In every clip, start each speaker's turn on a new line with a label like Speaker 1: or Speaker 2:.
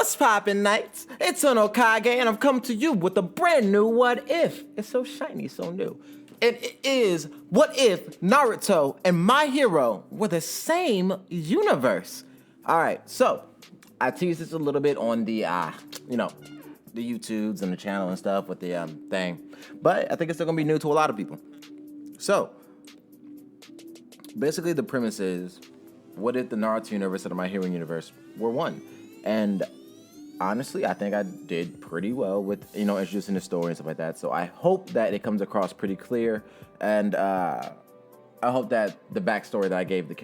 Speaker 1: What's poppin', knights? It's OnoKage, and I've come to you with a brand new What If. It's so shiny, so new. And it is, what if Naruto and My Hero were the same universe? All right, so I teased this a little bit on the, the YouTubes and the channel and stuff with the thing, but I think it's still gonna be new to a lot of people. So, basically the premise is, what if the Naruto universe and the My Hero universe were one? And honestly, I think I did pretty well with, introducing the story and stuff like that. So I hope that it comes across pretty clear. And I hope that the backstory that I gave the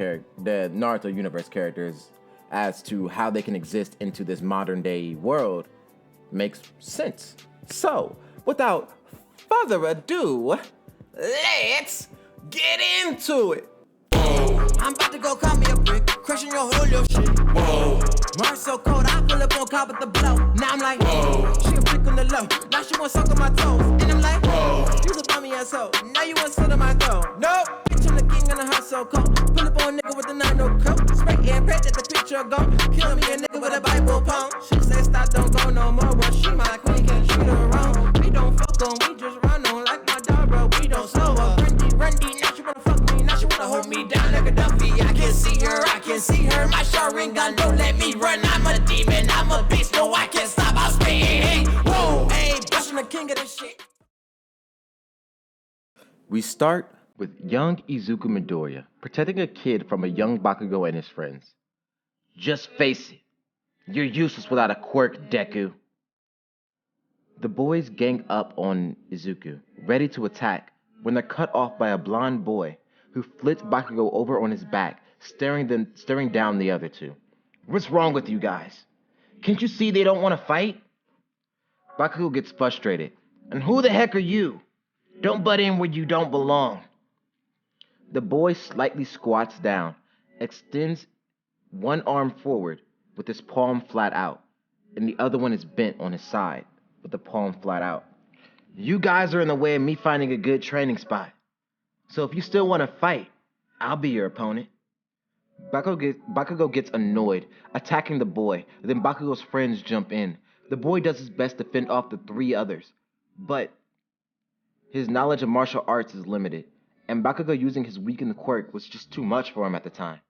Speaker 1: Naruto universe characters as to how they can exist into this modern day world makes sense. So, without further ado, let's get into it. Whoa. I'm about to go call me a brick, crushing your whole little shit. Whoa. Mars so cold, I pull up on cop with the blow. Now I'm like, whoa. She a brick on the low. Now she want suck on my toes. And I'm like, whoa. You a bummy asshole. Now you want sit on my throat. Nope. Bitch, I'm the king in the house so cold. Pull up on a nigga with the 9 coat. Spray and pray that the picture go. Kill me a nigga with a Bible poem. She say stop, don't go no more. Well, she my queen, can't treat her wrong. We don't fuck on, we just run on like my dog, bro. We don't slow up. Rundy, now she wanna fuck me. Now she wanna hold me down like a Duffy. I can see her. My Sharingan don't let me run. I'm a demon, I'm a beast. No, I can't stop. I'll spray. Hey, whoa, hey, brushing the king of this shit. We start with young Izuku Midoriya protecting a kid from a young Bakugo and his friends. Just face it, you're useless without a quirk, Deku. The boys gang up on Izuku, ready to attack, when they're cut off by a blonde boy who flips Bakugo over on his back, staring down the other two. What's wrong with you guys? Can't you see they don't want to fight? Bakugo gets frustrated. And who the heck are you? Don't butt in where you don't belong. The boy slightly squats down, extends one arm forward with his palm flat out, and the other one is bent on his side with the palm flat out. You guys are in the way of me finding a good training spot. So if you still want to fight, I'll be your opponent. Bakugo gets annoyed, attacking the boy. Then Bakugo's friends jump in. The boy does his best to fend off the 3 others, but his knowledge of martial arts is limited, and Bakugo using his weakened quirk was just too much for him at the time.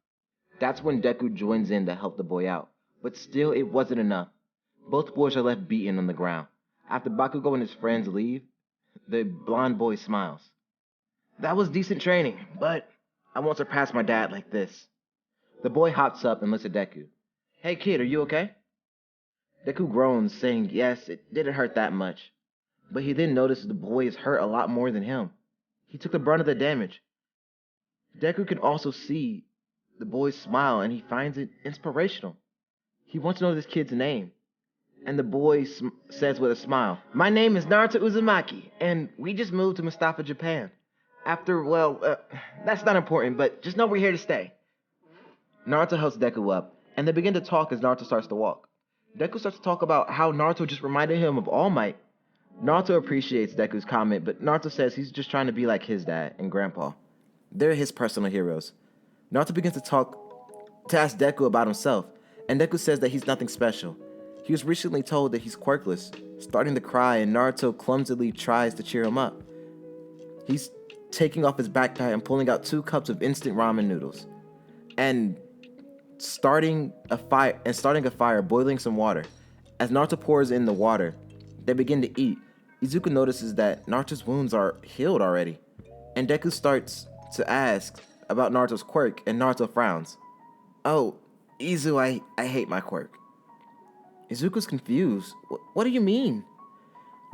Speaker 1: That's when Deku joins in to help the boy out, but still it wasn't enough. Both boys are left beaten on the ground. After Bakugo and his friends leave, the blonde boy smiles. That was decent training, but I won't surpass my dad like this. The boy hops up and looks at Deku. Hey kid, are you okay? Deku groans, saying yes, it didn't hurt that much. But he then notices the boy is hurt a lot more than him. He took the brunt of the damage. Deku can also see the boy's smile, and he finds it inspirational. He wants to know this kid's name. And the boy says with a smile, my name is Naruto Uzumaki, and we just moved to Mustafa, Japan. That's not important, but just know we're here to stay. Naruto helps Deku up, and they begin to talk as Naruto starts to walk. Deku starts to talk about how Naruto just reminded him of All Might. Naruto appreciates Deku's comment, but Naruto says he's just trying to be like his dad and grandpa. They're his personal heroes. Naruto begins to ask Deku about himself, and Deku says that he's nothing special. He was recently told that he's quirkless, starting to cry, and Naruto clumsily tries to cheer him up. He's taking off his backpack and pulling out 2 cups of instant ramen noodles, and starting a fire, boiling some water. As Naruto pours in the water, they begin to eat. Izuku notices that Naruto's wounds are healed already, and Deku starts to ask about Naruto's quirk, and Naruto frowns. Oh, Izu, I hate my quirk. Izuku's confused. What do you mean?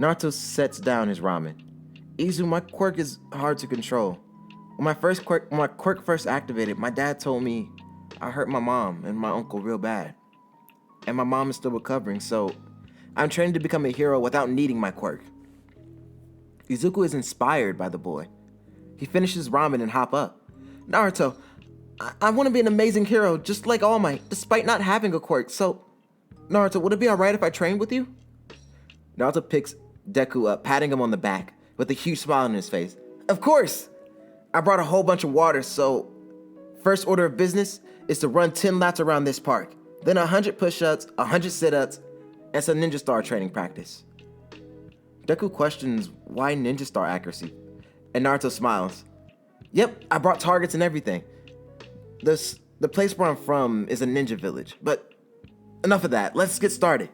Speaker 1: Naruto sets down his ramen. Izu, my quirk is hard to control. When my quirk first activated, my dad told me I hurt my mom and my uncle real bad. And my mom is still recovering, so I'm training to become a hero without needing my quirk. Izuku is inspired by the boy. He finishes ramen and hop up. Naruto, I want to be an amazing hero, just like All Might, despite not having a quirk, so Naruto, would it be alright if I trained with you? Naruto picks Deku up, patting him on the back, with a huge smile on his face. Of course! I brought a whole bunch of water, so first order of business is to run 10 laps around this park. Then 100 push-ups, 100 sit-ups, It's a ninja star training practice. Deku questions why ninja star accuracy, and Naruto smiles. Yep, I brought targets and everything. The place where I'm from is a ninja village, but enough of that. Let's get started.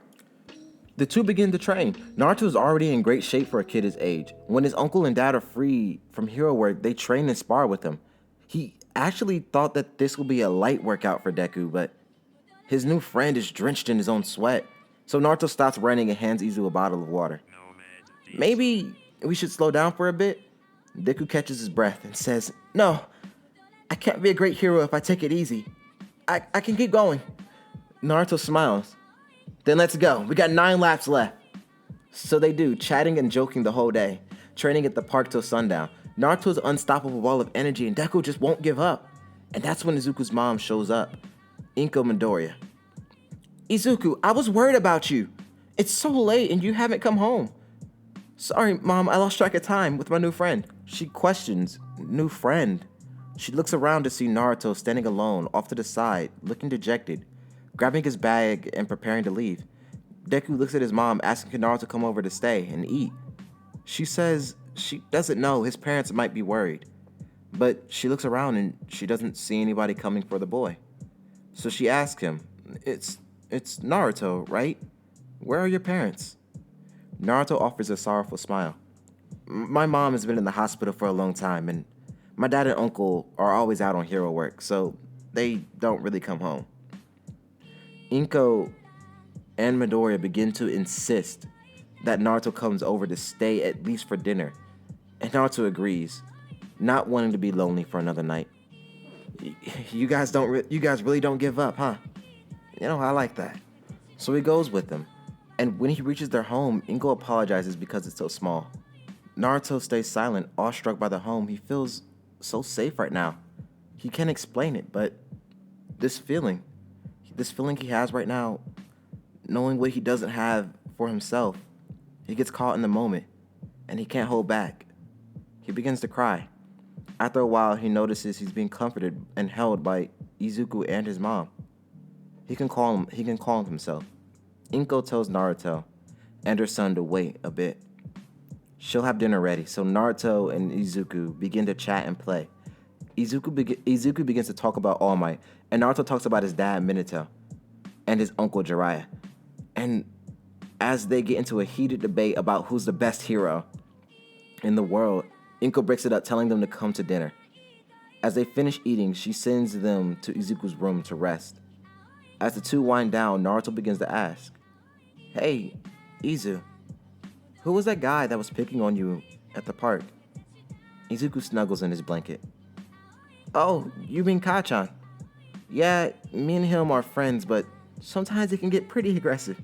Speaker 1: The two begin to train. Naruto is already in great shape for a kid his age. When his uncle and dad are free from hero work, they train and spar with him. He actually thought that this would be a light workout for Deku, but his new friend is drenched in his own sweat. So Naruto stops running and hands Izu a bottle of water. Maybe we should slow down for a bit? Deku catches his breath and says, No, I can't be a great hero if I take it easy. I can keep going. Naruto smiles. Then let's go. We got 9 laps left. So they do, chatting and joking the whole day, training at the park till sundown. Naruto's unstoppable ball of energy and Deku just won't give up. And that's when Izuku's mom shows up, Inko Midoriya. Izuku, I was worried about you. It's so late and you haven't come home. Sorry, Mom, I lost track of time with my new friend. She questions, new friend. She looks around to see Naruto standing alone off to the side, looking dejected, grabbing his bag and preparing to leave. Deku looks at his mom, asking Naruto to come over to stay and eat. She says she doesn't know, his parents might be worried. But she looks around and she doesn't see anybody coming for the boy. So she asks him, It's Naruto, right? Where are your parents? Naruto offers a sorrowful smile. My mom has been in the hospital for a long time, and my dad and uncle are always out on hero work, so they don't really come home. Inko and Midoriya begin to insist that Naruto comes over to stay at least for dinner, and Naruto agrees, not wanting to be lonely for another night. You guys really don't give up, huh? You know, I like that. So he goes with them, and when he reaches their home, Inko apologizes because it's so small. Naruto stays silent, awestruck by the home. He feels so safe right now. He can't explain it, but this feeling he has right now, knowing what he doesn't have for himself, he gets caught in the moment, and he can't hold back. He begins to cry. After a while, he notices he's being comforted and held by Izuku and his mom. He can calm himself. Inko tells Naruto and her son to wait a bit. She'll have dinner ready, so Naruto and Izuku begin to chat and play. Izuku begins to talk about All Might, and Naruto talks about his dad Minato and his uncle Jiraiya. And as they get into a heated debate about who's the best hero in the world, Inko breaks it up, telling them to come to dinner. As they finish eating, she sends them to Izuku's room to rest. As the two wind down, Naruto begins to ask, Hey, Izu, who was that guy that was picking on you at the park? Izuku snuggles in his blanket. Oh, you mean Kachan? Yeah, me and him are friends, but sometimes it can get pretty aggressive.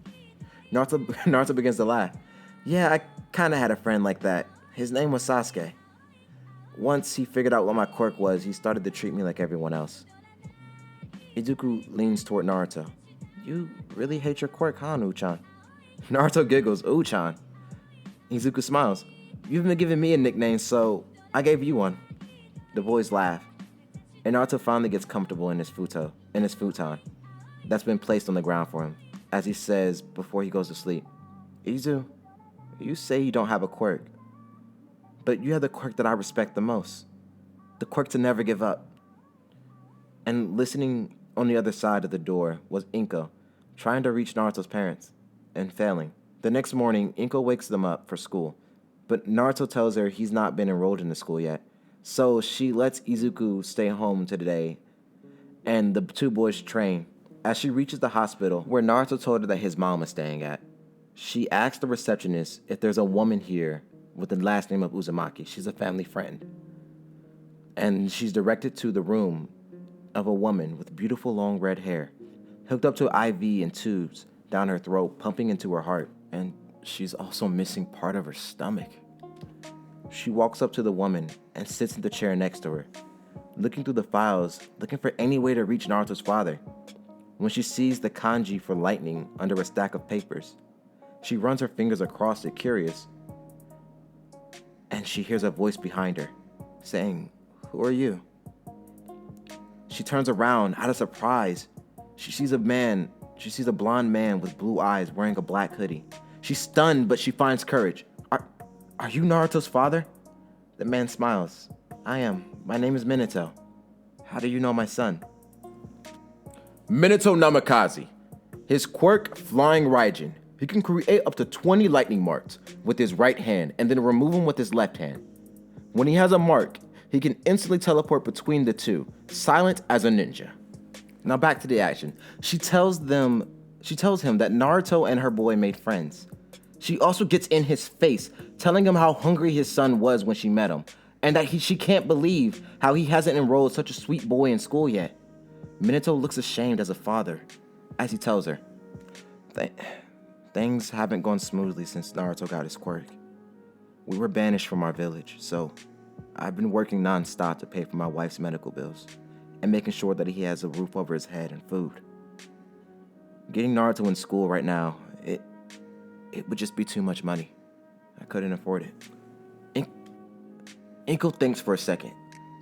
Speaker 1: Naruto begins to laugh. Yeah, I kinda had a friend like that. His name was Sasuke. Once he figured out what my quirk was, he started to treat me like everyone else. Izuku leans toward Naruto. You really hate your quirk, huh, Uchan? Naruto giggles, Uchan. Izuku smiles. You've been giving me a nickname, so I gave you one. The boys laugh, and Naruto finally gets comfortable in his futon that's been placed on the ground for him, as he says before he goes to sleep, Izu, you say you don't have a quirk, but you have the quirk that I respect the most, the quirk to never give up. And listening on the other side of the door was Inko, trying to reach Naruto's parents, and failing. The next morning, Inko wakes them up for school, but Naruto tells her he's not been enrolled in the school yet, so she lets Izuku stay home today, and the two boys train. As she reaches the hospital, where Naruto told her that his mom is staying at, she asks the receptionist if there's a woman here with the last name of Uzumaki. She's a family friend. And she's directed to the room of a woman with beautiful long red hair, hooked up to an IV and tubes down her throat, pumping into her heart, and she's also missing part of her stomach. She walks up to the woman and sits in the chair next to her, looking through the files, looking for any way to reach Naruto's father. When she sees the kanji for lightning under a stack of papers, she runs her fingers across it, curious, and she hears a voice behind her, saying, Who are you? She turns around out of surprise. She sees a man she sees a blonde man with blue eyes wearing a black hoodie. She's stunned, but she finds courage. Are you Naruto's father? The man smiles. I am. My name is Minato. How do you know my son? Minato Namikaze. His quirk, Flying Raijin. He can create up to 20 lightning marks with his right hand and then remove them with his left hand. When he has a mark, he can instantly teleport between the two, silent as a ninja. Now back to the action. She tells him that Naruto and her boy made friends. She also gets in his face, telling him how hungry his son was when she met him, and that she can't believe how he hasn't enrolled such a sweet boy in school yet. Minato looks ashamed as a father, as he tells her, things haven't gone smoothly since Naruto got his quirk. We were banished from our village, so I've been working non-stop to pay for my wife's medical bills and making sure that he has a roof over his head and food. Getting Naruto in school right now, it would just be too much money. I couldn't afford it. Inko thinks for a second,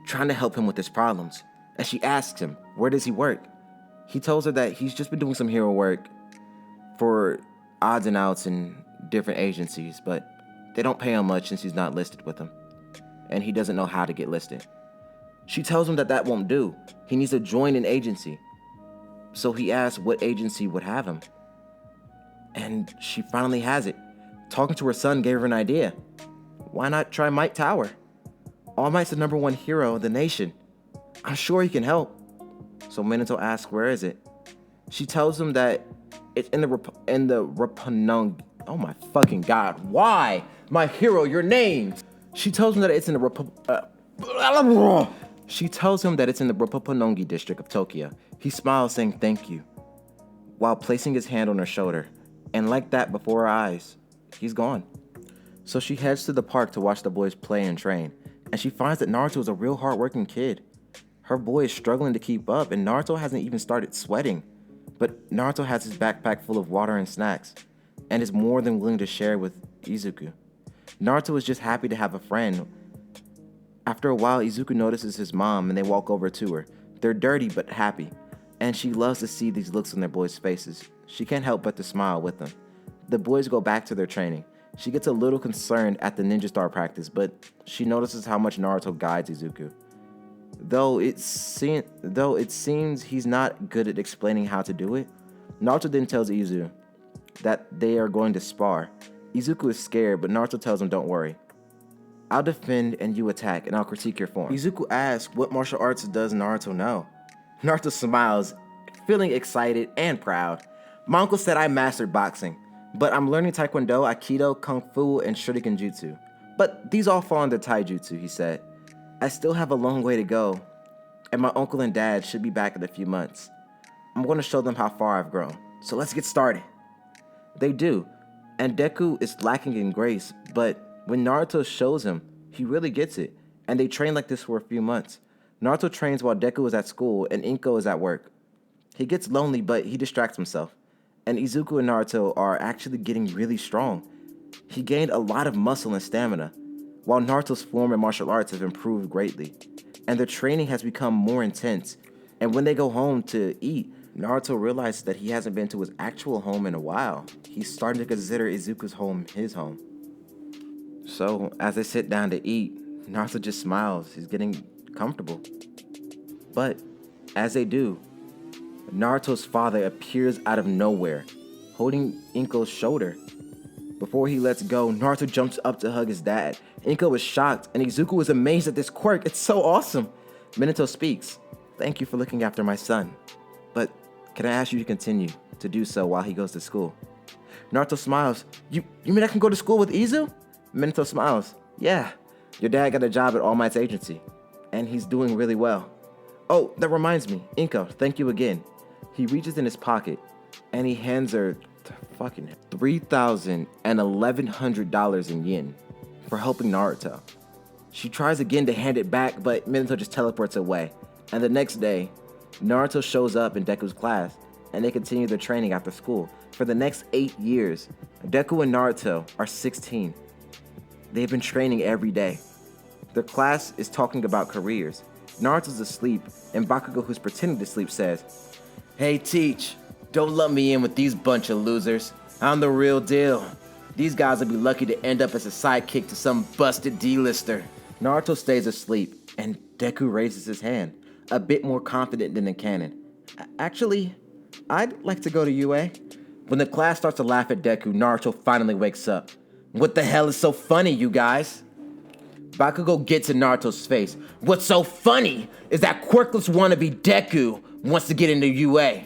Speaker 1: trying to help him with his problems, and she asks him, where does he work? He tells her that he's just been doing some hero work for odds and outs in different agencies, but they don't pay him much since he's not listed with them, and he doesn't know how to get listed. She tells him that won't do. He needs to join an agency. So he asks what agency would have him. And she finally has it. Talking to her son gave her an idea. Why not try Might Tower? All Might's the #1 hero of the nation. I'm sure he can help. So Minato asks, where is it? She tells him that it's in the Rapunong. Oh my fucking god, why? My hero, your name. She tells him that it's in the Roppongi district of Tokyo. He smiles, saying thank you, while placing his hand on her shoulder. And like that, before her eyes, he's gone. So she heads to the park to watch the boys play and train, and she finds that Naruto is a real hardworking kid. Her boy is struggling to keep up, and Naruto hasn't even started sweating. But Naruto has his backpack full of water and snacks, and is more than willing to share with Izuku. Naruto is just happy to have a friend. After a while, Izuku notices his mom, and they walk over to her. They're dirty but happy, and she loves to see these looks on their boys' faces. She can't help but to smile with them. The boys go back to their training. She gets a little concerned at the ninja star practice, but she notices how much Naruto guides Izuku. Though it seems he's not good at explaining how to do it, Naruto then tells Izuku that they are going to spar. Izuku is scared, but Naruto tells him don't worry. I'll defend and you attack, and I'll critique your form. Izuku asks what martial arts does Naruto know. Naruto smiles, feeling excited and proud. My uncle said I mastered boxing, but I'm learning Taekwondo, Aikido, Kung Fu, and Shuriken Jutsu. But these all fall under Taijutsu, he said. I still have a long way to go, and my uncle and dad should be back in a few months. I'm going to show them how far I've grown, so let's get started. They do, and Deku is lacking in grace, but when Naruto shows him, he really gets it, and they train like this for a few months. Naruto trains while Deku is at school and Inko is at work. He gets lonely, but he distracts himself, and Izuku and Naruto are actually getting really strong. He gained a lot of muscle and stamina, while Naruto's form and martial arts have improved greatly, and their training has become more intense. And when they go home to eat, Naruto realizes that he hasn't been to his actual home in a while. He's starting to consider Izuku's home his home. So, as they sit down to eat, Naruto just smiles. He's getting comfortable. But, as they do, Naruto's father appears out of nowhere, holding Inko's shoulder. Before he lets go, Naruto jumps up to hug his dad. Inko is shocked, and Izuku is amazed at this quirk. It's so awesome. Minato speaks. Thank you for looking after my son. But can I ask you to continue to do so while he goes to school? Naruto smiles. You mean I can go to school with Izu? Minato smiles. Yeah, your dad got a job at All Might's agency, and he's doing really well. Oh, that reminds me. Inko, thank you again. He reaches in his pocket, and he hands her fucking $3,000 and $1,100 in yen for helping Naruto. She tries again to hand it back, but Minato just teleports away. And the next day, Naruto shows up in Deku's class, and they continue their training after school. For the next 8 years, Deku and Naruto are 16. They've been training every day. Their class is talking about careers. Naruto's asleep, and Bakugo, who's pretending to sleep, says, "Hey, teach, Don't lump me in with these bunch of losers. I'm the real deal. These guys will be lucky to end up as a sidekick to some busted D-lister. Naruto stays asleep, and Deku raises his hand, a bit more confident than in canon. Actually, I'd like to go to UA. When the class starts to laugh at Deku, Naruto finally wakes up. What the hell is so funny, you guys? Bakugo gets in Naruto's face. What's so funny is that quirkless wannabe Deku wants to get into UA.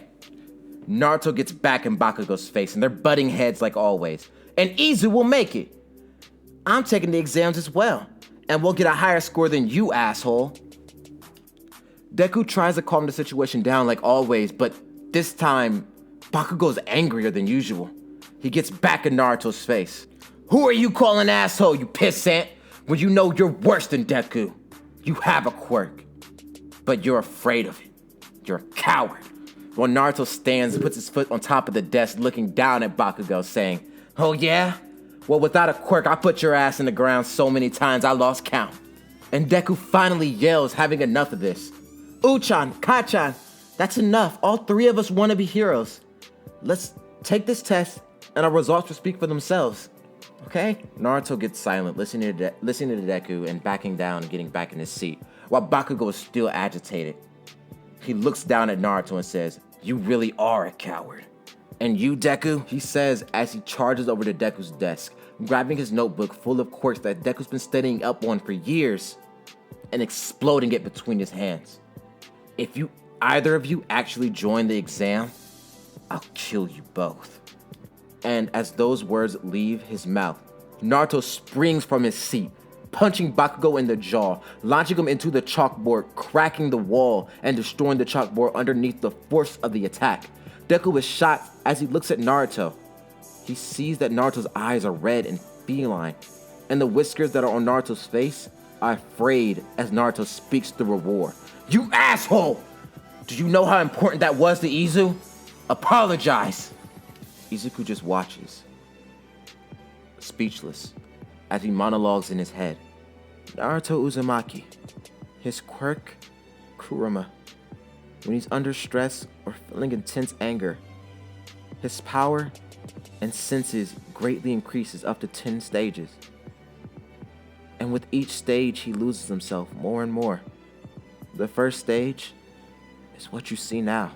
Speaker 1: Naruto gets back in Bakugo's face, and they're butting heads like always. And Izu will make it. I'm taking the exams as well, and we'll get a higher score than you, asshole. Deku tries to calm the situation down like always, but this time, Bakugo's angrier than usual. He gets back in Naruto's face. Who are you calling asshole, you pissant? When you know you're worse than Deku. You have a quirk, but you're afraid of it. You're a coward. While Naruto stands and puts his foot on top of the desk looking down at Bakugo saying, oh yeah? Well, without a quirk, I put your ass in the ground so many times I lost count. And Deku finally yells, having enough of this. Uchan, Kachan, that's enough. All three of us want to be heroes. Let's take this test and our results will speak for themselves. Okay? Naruto gets silent, listening to Deku and backing down and getting back in his seat, while Bakugo is still agitated. He looks down at Naruto and says, you really are a coward. And you, Deku? He says as he charges over to Deku's desk, grabbing his notebook full of quirks that Deku's been studying up on for years and exploding it between his hands. If either of you actually join the exam, I'll kill you both. And as those words leave his mouth, Naruto springs from his seat, punching Bakugo in the jaw, launching him into the chalkboard, cracking the wall, and destroying the chalkboard underneath the force of the attack. Deku is shocked as he looks at Naruto. He sees that Naruto's eyes are red and feline, and the whiskers that are on Naruto's face are afraid as Naruto speaks through a roar. You asshole! Do you know how important that was to Izu? Apologize! Izuku just watches, speechless, as he monologues in his head. Naruto Uzumaki, his quirk, Kurama. When he's under stress or feeling intense anger, his power and senses greatly increases up to 10 stages. And with each stage, he loses himself more and more. The first stage is what you see now.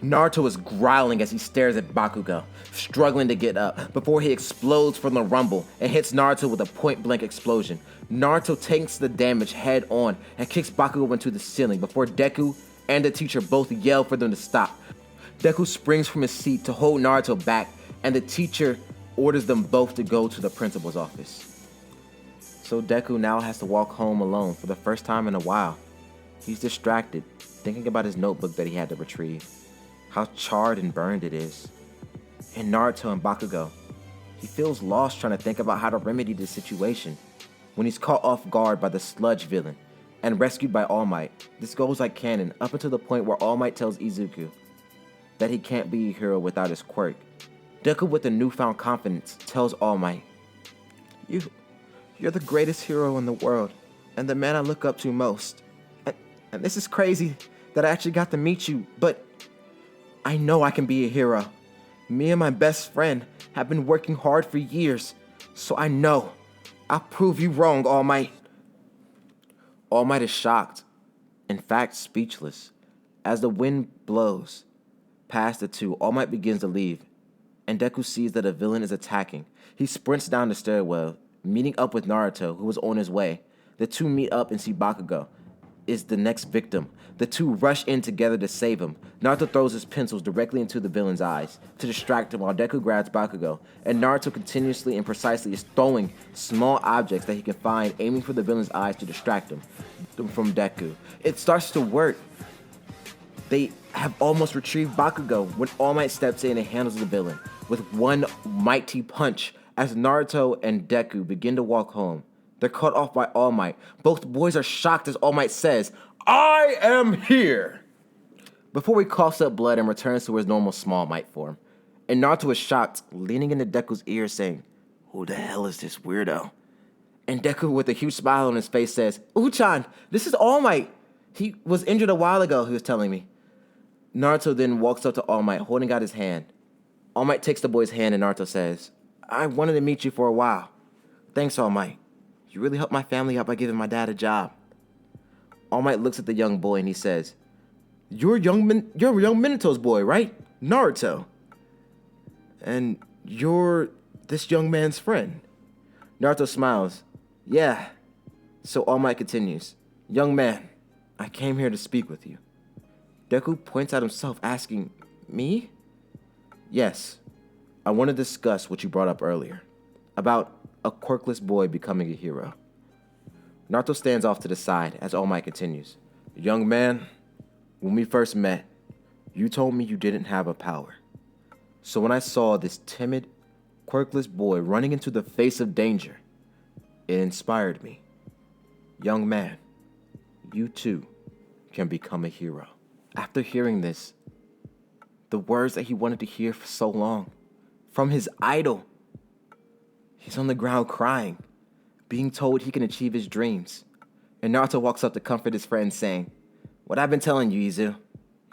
Speaker 1: Naruto is growling as he stares at Bakugo, struggling to get up, before he explodes from the rumble and hits Naruto with a point-blank explosion. Naruto takes the damage head on and kicks Bakugo into the ceiling before Deku and the teacher both yell for them to stop. Deku springs from his seat to hold Naruto back, and the teacher orders them both to go to the principal's office. So Deku now has to walk home alone for the first time in a while. He's distracted, thinking about his notebook that he had to retrieve. How charred and burned it is. In Naruto and Bakugo, he feels lost trying to think about how to remedy the situation. When he's caught off guard by the sludge villain and rescued by All Might, this goes like canon up until the point where All Might tells Izuku that he can't be a hero without his quirk. Deku, with a newfound confidence, tells All Might, You're the greatest hero in the world and the man I look up to most. And this is crazy that I actually got to meet you, but I know I can be a hero. Me and my best friend have been working hard for years, so I know I'll prove you wrong, All Might. All Might is shocked, in fact speechless. As the wind blows past the two, All Might begins to leave, and Deku sees that a villain is attacking. He sprints down the stairwell, meeting up with Naruto, who was on his way. The two meet up and see Bakugo is the next victim. The two rush in together to save him. Naruto throws his pencils directly into the villain's eyes to distract him while Deku grabs Bakugo, and Naruto continuously and precisely is throwing small objects that he can find, aiming for the villain's eyes to distract him from Deku. It starts to work. They have almost retrieved Bakugo when All Might steps in and handles the villain with one mighty punch as Naruto and Deku begin to walk home. They're cut off by All Might. Both boys are shocked as All Might says, I am here! Before he coughs up blood and returns to his normal Small Might form. And Naruto is shocked, leaning into Deku's ear saying, who the hell is this weirdo? And Deku, with a huge smile on his face, says, Uchan, this is All Might. He was injured a while ago, he was telling me. Naruto then walks up to All Might, holding out his hand. All Might takes the boy's hand and Naruto says, I wanted to meet you for a while. Thanks, All Might. You really helped my family out by giving my dad a job. All Might looks at the young boy and he says, you're young Minato's boy, right? Naruto. And you're this young man's friend. Naruto smiles. Yeah. So All Might continues. Young man, I came here to speak with you. Deku points at himself, asking, me? Yes. I want to discuss what you brought up earlier. About a quirkless boy becoming a hero. Naruto stands off to the side as All Might continues. Young man, when we first met, you told me you didn't have a power. So when I saw this timid, quirkless boy running into the face of danger, it inspired me. Young man, you too can become a hero. After hearing this, the words that he wanted to hear for so long, from his idol, he's on the ground crying, being told he can achieve his dreams. And Naruto walks up to comfort his friend saying, what I've been telling you, Izu,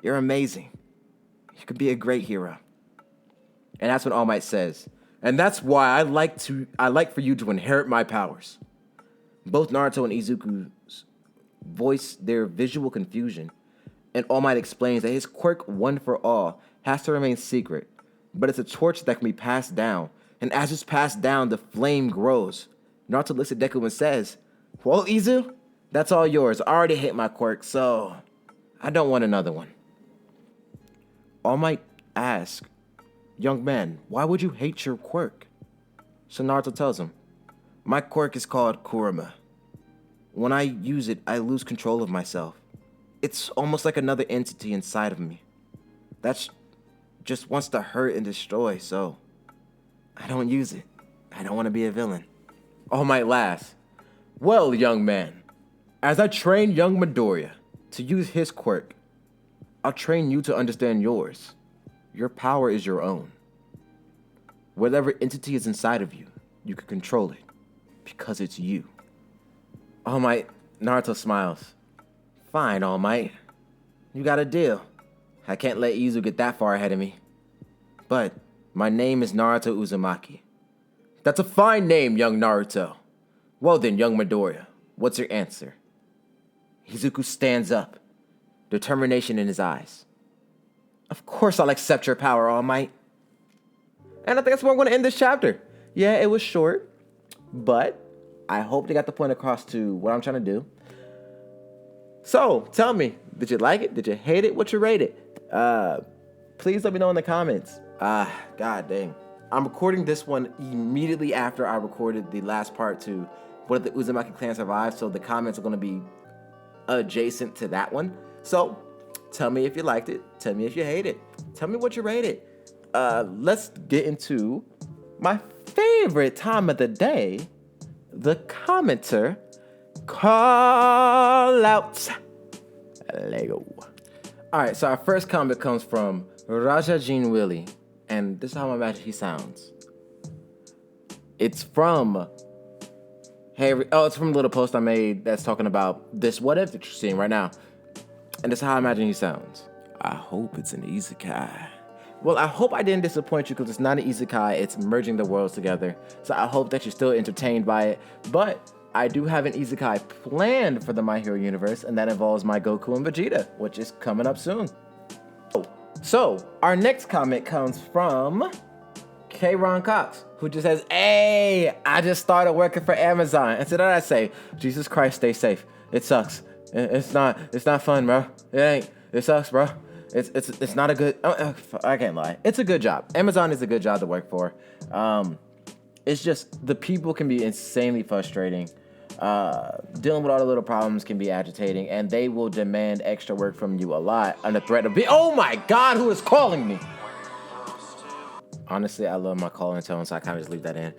Speaker 1: you're amazing. You could be a great hero. And that's when All Might says, and that's why I like for you to inherit my powers. Both Naruto and Izuku voice their visual confusion, and All Might explains that his quirk, One for All, has to remain secret, but it's a torch that can be passed down, and as it's passed down, the flame grows. Naruto looks at Deku and says, well, Izu, that's all yours. I already hate my quirk, so I don't want another one. All Might asks, young man, why would you hate your quirk? So Naruto tells him, my quirk is called Kurama. When I use it, I lose control of myself. It's almost like another entity inside of me that just wants to hurt and destroy, so I don't use it. I don't want to be a villain. All Might laughs. Well, young man, as I train young Midoriya to use his quirk, I'll train you to understand yours. Your power is your own. Whatever entity is inside of you, you can control it because it's you. All Might, Naruto smiles. Fine, All Might. You got a deal. I can't let Izu get that far ahead of me. But my name is Naruto Uzumaki. That's a fine name, young Naruto. Well then, young Midoriya, what's your answer? Izuku stands up, determination in his eyes. Of course I'll accept your power, All Might. And I think that's where I'm going to end this chapter. Yeah, it was short, but I hope they got the point across to what I'm trying to do. So, tell me, did you like it? Did you hate it? What you rate it? Please let me know in the comments. God dang. I'm recording this one immediately after I recorded the last part to What If the Uzumaki Clan Survives, so the comments are going to be adjacent to that one. So, tell me if you liked it. Tell me if you hate it. Tell me what you rated. Let's get into my favorite time of the day, the commenter call outs. Lego. All right, so our first comment comes from Raja Jean Willie, and this is how I imagine he sounds. It's from it's from a little post I made that's talking about this what if that you're seeing right now, and this is how I imagine he sounds. I hope it's an isekai. Well, I hope I didn't disappoint you because it's not an isekai, it's merging the worlds together. So I hope that you're still entertained by it. But I do have an isekai planned for the My Hero universe, and that involves my Goku and Vegeta, which is coming up soon. So our next comment comes from K. Ron Cox, who just says, hey, I just started working for Amazon. And so then I say, Jesus Christ, stay safe. It sucks. It's not fun, bro. It ain't. It sucks, bro. It's not a good, I can't lie. It's a good job. Amazon is a good job to work for. It's just, the people can be insanely frustrating. Dealing with all the little problems can be agitating, and they will demand extra work from you a lot under threat of oh my God, who is calling me? Honestly, I love my calling tone, so I kind of just leave that in.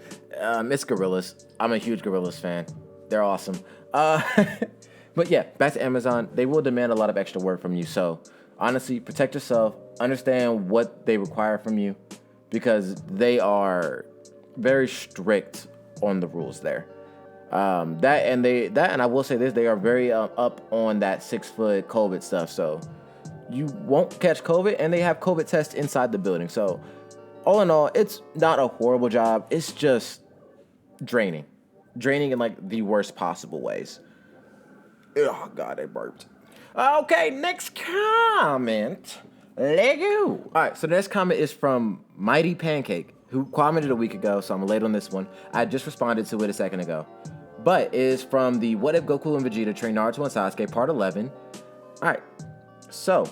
Speaker 1: It's Gorillas. I'm a huge Gorillas fan. They're awesome. But yeah, back to Amazon. They will demand a lot of extra work from you, so honestly, protect yourself. Understand what they require from you, because they are very strict on the rules there. And I will say this: they are very up on that 6 foot COVID stuff. So you won't catch COVID, and they have COVID tests inside the building. So, all in all, it's not a horrible job. It's just draining. Draining in like the worst possible ways. Oh, God, I burped. Okay, next comment. Lego. All right, so the next comment is from Mighty Pancake, who commented a week ago, so I'm late on this one. I just responded to it a second ago. But it is from the What If Goku and Vegeta Train Naruto and Sasuke, part 11. All right, so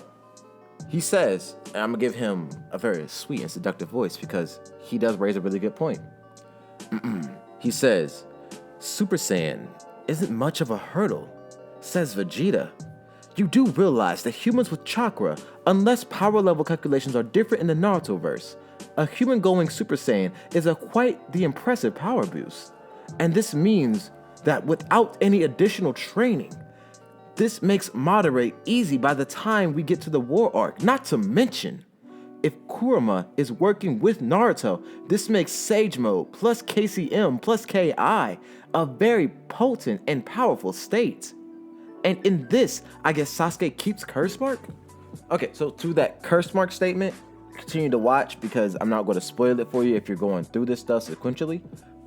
Speaker 1: he says, and I'm going to give him a very sweet and seductive voice because he does raise a really good point. He says, Super Saiyan isn't much of a hurdle, says Vegeta. You do realize that humans with chakra, unless power level calculations are different in the Naruto-verse, a human going Super Saiyan is quite the impressive power boost. And this means that without any additional training, this makes moderate easy by the time we get to the war arc. Not to mention, if Kurama is working with Naruto, this makes Sage Mode plus KCM plus KI a very potent and powerful state. And in this, I guess Sasuke keeps curse mark? Okay, so through that curse mark statement, continue to watch because I'm not going to spoil it for you if you're going through this stuff sequentially.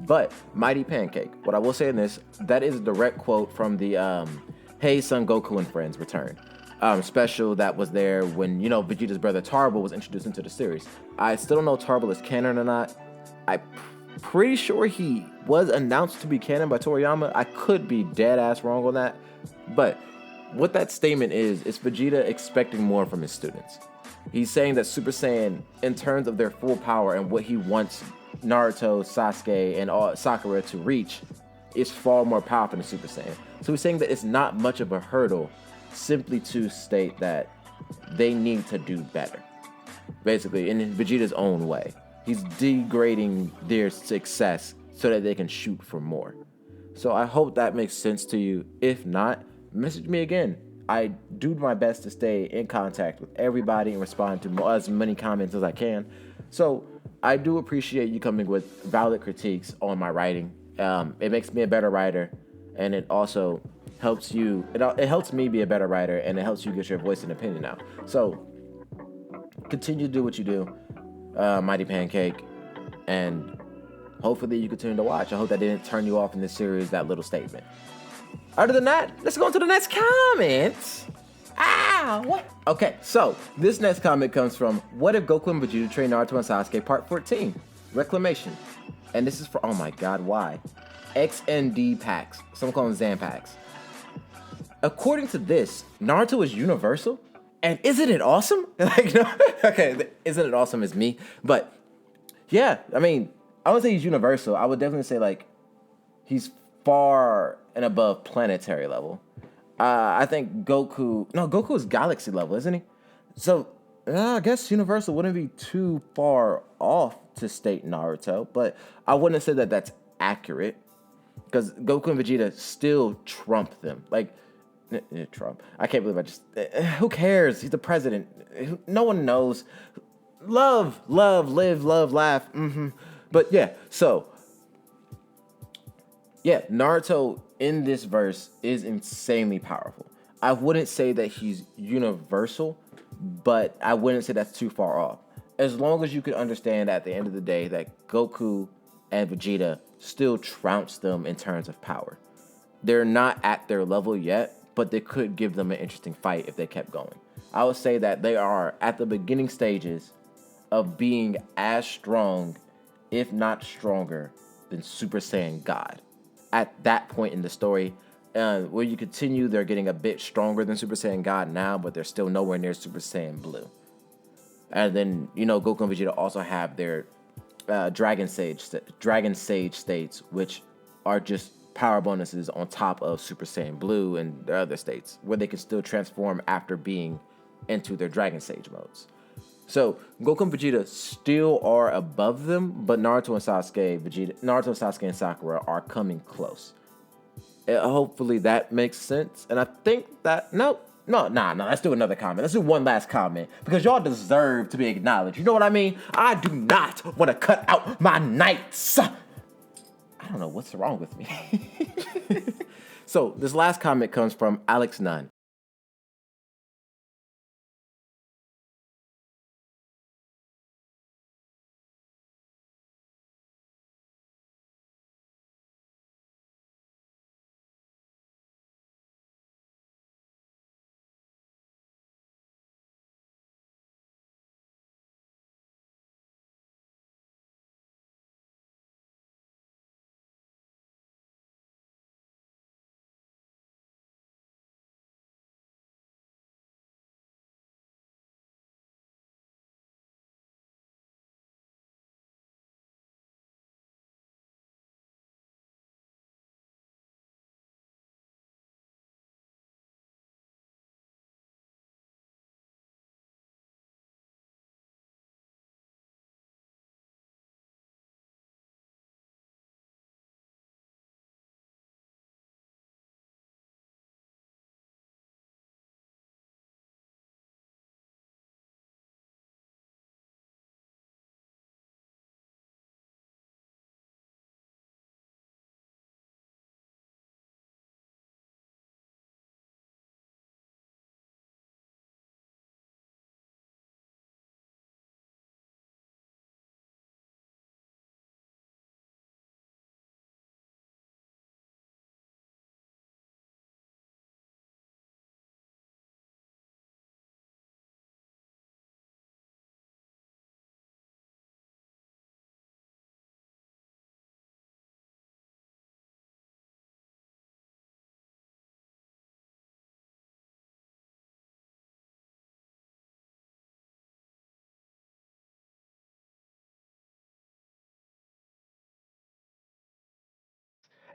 Speaker 1: But Mighty Pancake, what I will say in this, that is a direct quote from the Hey Son Goku and Friends return special that was there when, you know, Vegeta's brother Tarble was introduced into the series. I still don't know if Tarble is canon or not. I'm pretty sure he was announced to be canon by Toriyama. I could be dead ass wrong on that. But what that statement is Vegeta expecting more from his students. He's saying that Super Saiyan, in terms of their full power and what he wants Naruto, Sasuke, and Sakura to reach, is far more powerful than Super Saiyan. So he's saying that it's not much of a hurdle simply to state that they need to do better. Basically, in Vegeta's own way. He's degrading their success so that they can shoot for more. So I hope that makes sense to you. If not, message me again. I do my best to stay in contact with everybody and respond to as many comments as I can. So I do appreciate you coming with valid critiques on my writing. It makes me a better writer, and it also helps you. It helps me be a better writer, and it helps you get your voice and opinion out. So continue to do what you do, Mighty Pancake, and hopefully you continue to watch. I hope that didn't turn you off in this series, that little statement. Other than that, let's go on to the next comment. What? Okay, so this next comment comes from What If Goku and Vegeta Train Naruto and Sasuke Part 14, Reclamation. And this is for, oh my god, why? XND packs. Some call them Zan packs. According to this, Naruto is universal? And isn't it awesome? Like, no, okay, isn't it awesome is me? But yeah, I mean, I would say he's universal. I would definitely say like he's far and above planetary level. I think Goku is galaxy level, isn't he? So I guess universal wouldn't be too far off to state Naruto, but I wouldn't say that that's accurate because Goku and Vegeta still trump them. Like, Trump. I can't believe I just. Who cares? He's the president. No one knows. Love, live, love, laugh. But yeah, so. Yeah, Naruto in this verse is insanely powerful. I wouldn't say that he's universal, but I wouldn't say that's too far off. As long as you can understand at the end of the day that Goku and Vegeta still trounce them in terms of power. They're not at their level yet, but they could give them an interesting fight if they kept going. I would say that they are at the beginning stages of being as strong, if not stronger, than Super Saiyan God. At that point in the story, where you continue, they're getting a bit stronger than Super Saiyan God now, but they're still nowhere near Super Saiyan Blue. And then, you know, Goku and Vegeta also have their Dragon Sage states, which are just power bonuses on top of Super Saiyan Blue and their other states, where they can still transform after being into their Dragon Sage modes. So Goku and Vegeta still are above them, but Naruto, Sasuke, and Sakura are coming close. Hopefully that makes sense. And I think that no. Let's do another comment. Let's do one last comment because y'all deserve to be acknowledged. You know what I mean? I do not want to cut out my nights. I don't know what's wrong with me. So this last comment comes from Alex Nunn.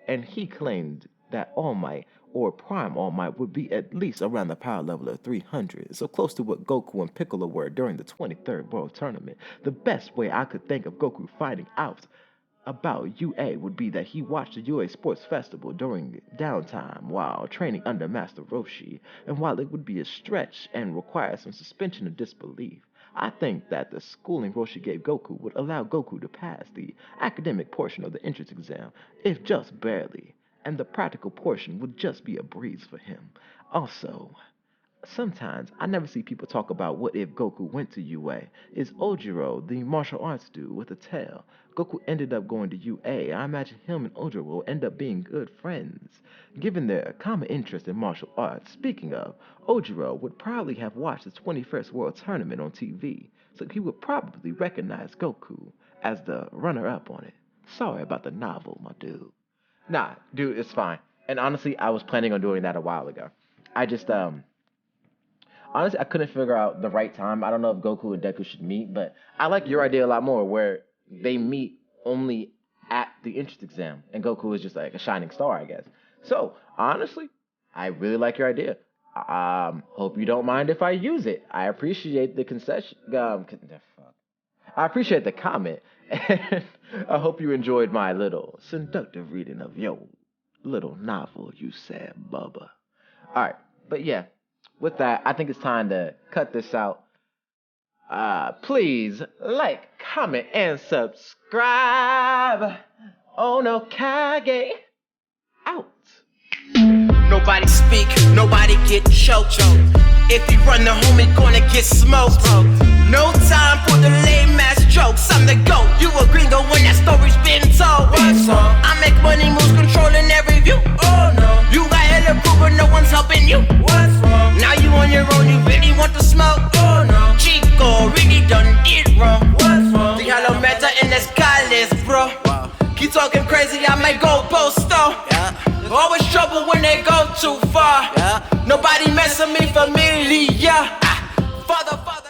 Speaker 1: and he claimed that All Might or Prime All Might would be at least around the power level of 300, so close to what Goku and Piccolo were during the 23rd World Tournament. The best way I could think of Goku finding out about UA would be that he watched the UA Sports Festival during downtime while training under Master Roshi, and while it would be a stretch and require some suspension of disbelief, I think that the schooling Roshi gave Goku would allow Goku to pass the academic portion of the entrance exam, if just barely, and the practical portion would just be a breeze for him. Also, sometimes I never see people talk about what if Goku went to UA. Is Ojiro the martial arts dude with a tail? Goku ended up going to UA. I imagine him and Ojiro will end up being good friends, given their common interest in martial arts. Speaking of, Ojiro would probably have watched the 21st World Tournament on TV, so he would probably recognize Goku as the runner-up on it. Sorry about the novel, my dude. Nah, dude, it's fine. And honestly, I was planning on doing that a while ago. I just, honestly, I couldn't figure out the right time. I don't know if Goku and Deku should meet, but I like your idea a lot more, where they meet only at the entrance exam, and Goku is just like a shining star, I guess. So, honestly, I really like your idea. Hope you don't mind if I use it. I appreciate the concession. I appreciate the comment, and I hope you enjoyed my little seductive reading of your little novel, you said, Bubba. All right, but yeah. With that, I think it's time to cut this out. Please like, comment, and subscribe. OnoKage out.
Speaker 2: Nobody speak, nobody get choked. If you run the homie, gonna get smoked. No time for the lame ass jokes. I'm the GOAT. You a gringo when that story's been told. I make money moves, controlling every view. Oh no, you got hella proof, but no one's helping you. What's wrong? Now you on your own, you really want to smoke? Oh no, Chico really done it wrong. What's wrong? The hollow matter in the sky, bro. Keep talking crazy, I might go post though. Always trouble when they go too far. Nobody mess with me familiar.